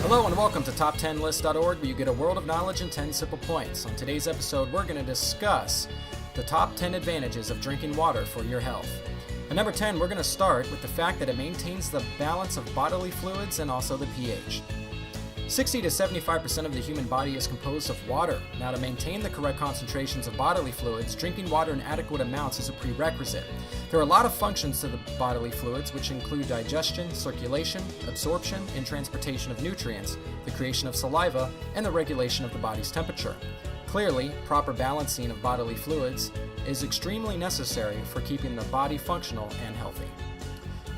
Hello and welcome to top10list.org, where you get a world of knowledge in 10 simple points. On today's episode, we're going to discuss the top 10 advantages of drinking water for your health. At number 10, we're going to start with the fact that it maintains the balance of bodily fluids and also the pH. 60 to 75% of the human body is composed of water. Now, to maintain the correct concentrations of bodily fluids, drinking water in adequate amounts is a prerequisite. There are a lot of functions to the bodily fluids, which include digestion, circulation, absorption, and transportation of nutrients, the creation of saliva, and the regulation of the body's temperature. Clearly, proper balancing of bodily fluids is extremely necessary for keeping the body functional and healthy.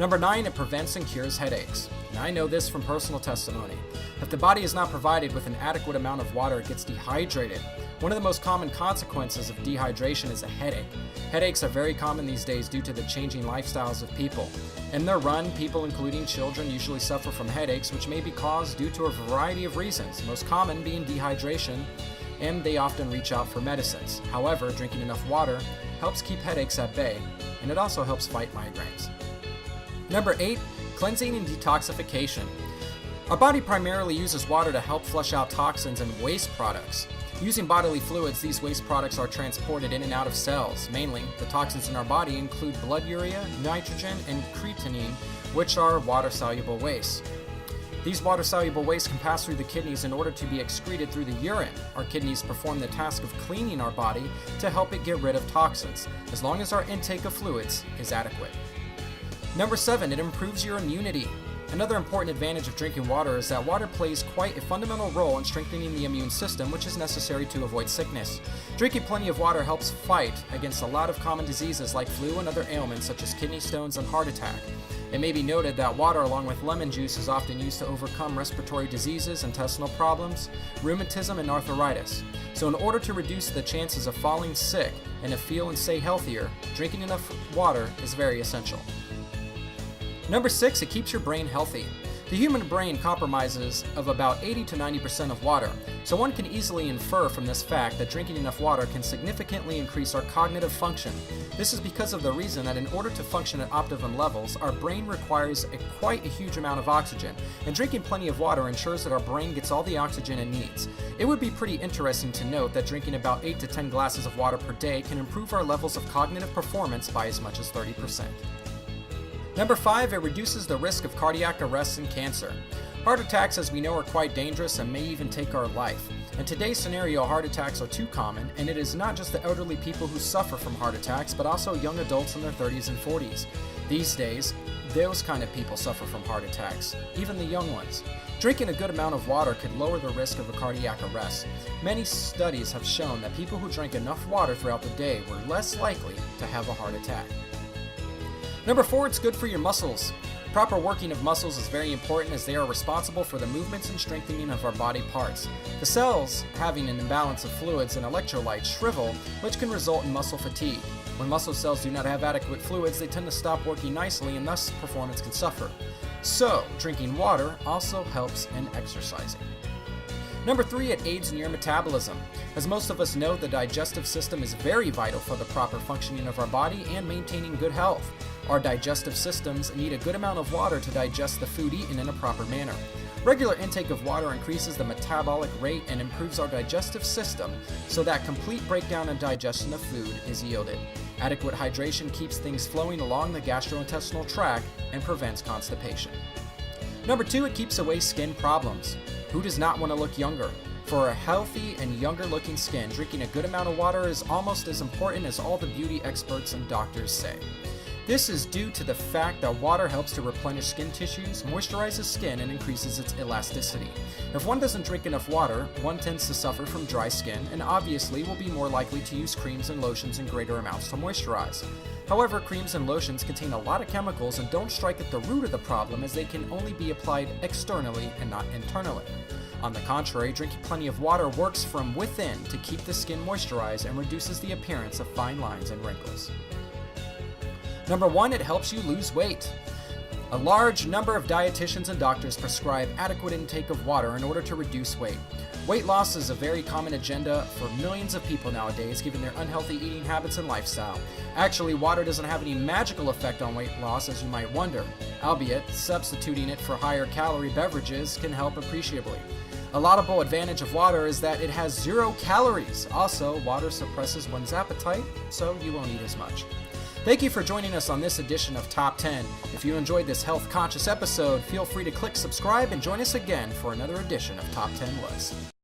Number 9, it prevents and cures headaches. Now, I know this from personal testimony. If the body is not provided with an adequate amount of water, it gets dehydrated. One of the most common consequences of dehydration is a headache. Headaches are very common these days due to the changing lifestyles of people. In their run, people, including children, usually suffer from headaches, which may be caused due to a variety of reasons, most common being dehydration, and they often reach out for medicines. However, drinking enough water helps keep headaches at bay, and it also helps fight migraines. Number 8, cleansing and detoxification. Our body primarily uses water to help flush out toxins and waste products. Using bodily fluids, these waste products are transported in and out of cells. Mainly, the toxins in our body include blood urea, nitrogen, and creatinine, which are water-soluble wastes. These water-soluble wastes can pass through the kidneys in order to be excreted through the urine. Our kidneys perform the task of cleaning our body to help it get rid of toxins, as long as our intake of fluids is adequate. Number 7, it improves your immunity. Another important advantage of drinking water is that water plays quite a fundamental role in strengthening the immune system, which is necessary to avoid sickness. Drinking plenty of water helps fight against a lot of common diseases like flu and other ailments such as kidney stones and heart attack. It may be noted that water, along with lemon juice, is often used to overcome respiratory diseases, intestinal problems, rheumatism, and arthritis. So in order to reduce the chances of falling sick and to feel and stay healthier, drinking enough water is very essential. Number 6, it keeps your brain healthy. The human brain comprises of about 80 to 90% of water, so one can easily infer from this fact that drinking enough water can significantly increase our cognitive function. This is because of the reason that in order to function at optimum levels, our brain requires quite a huge amount of oxygen, and drinking plenty of water ensures that our brain gets all the oxygen it needs. It would be pretty interesting to note that drinking about 8 to 10 glasses of water per day can improve our levels of cognitive performance by as much as 30%. Number 5, it reduces the risk of cardiac arrest and cancer. Heart attacks, as we know, are quite dangerous and may even take our life. In today's scenario, heart attacks are too common, and it is not just the elderly people who suffer from heart attacks, but also young adults in their 30s and 40s. These days, those kind of people suffer from heart attacks, even the young ones. Drinking a good amount of water could lower the risk of a cardiac arrest. Many studies have shown that people who drank enough water throughout the day were less likely to have a heart attack. Number 4, it's good for your muscles. Proper working of muscles is very important as they are responsible for the movements and strengthening of our body parts. The cells, having an imbalance of fluids and electrolytes, shrivel, which can result in muscle fatigue. When muscle cells do not have adequate fluids, they tend to stop working nicely and thus performance can suffer. So, drinking water also helps in exercising. Number 3, it aids in your metabolism. As most of us know, the digestive system is very vital for the proper functioning of our body and maintaining good health. Our digestive systems need a good amount of water to digest the food eaten in a proper manner. Regular intake of water increases the metabolic rate and improves our digestive system so that complete breakdown and digestion of food is yielded. Adequate hydration keeps things flowing along the gastrointestinal tract and prevents constipation. Number 2, it keeps away skin problems. Who does not want to look younger? For a healthy and younger looking skin, drinking a good amount of water is almost as important as all the beauty experts and doctors say. This is due to the fact that water helps to replenish skin tissues, moisturizes skin, and increases its elasticity. If one doesn't drink enough water, one tends to suffer from dry skin and obviously will be more likely to use creams and lotions in greater amounts to moisturize. However, creams and lotions contain a lot of chemicals and don't strike at the root of the problem as they can only be applied externally and not internally. On the contrary, drinking plenty of water works from within to keep the skin moisturized and reduces the appearance of fine lines and wrinkles. Number 1, it helps you lose weight. A large number of dietitians and doctors prescribe adequate intake of water in order to reduce weight. Weight loss is a very common agenda for millions of people nowadays, given their unhealthy eating habits and lifestyle. Actually, water doesn't have any magical effect on weight loss, as you might wonder, albeit substituting it for higher calorie beverages can help appreciably. A laudable advantage of water is that it has 0 calories. Also, water suppresses one's appetite, so you won't eat as much. Thank you for joining us on this edition of Top 10. If you enjoyed this health-conscious episode, feel free to click subscribe and join us again for another edition of Top 10 Lists.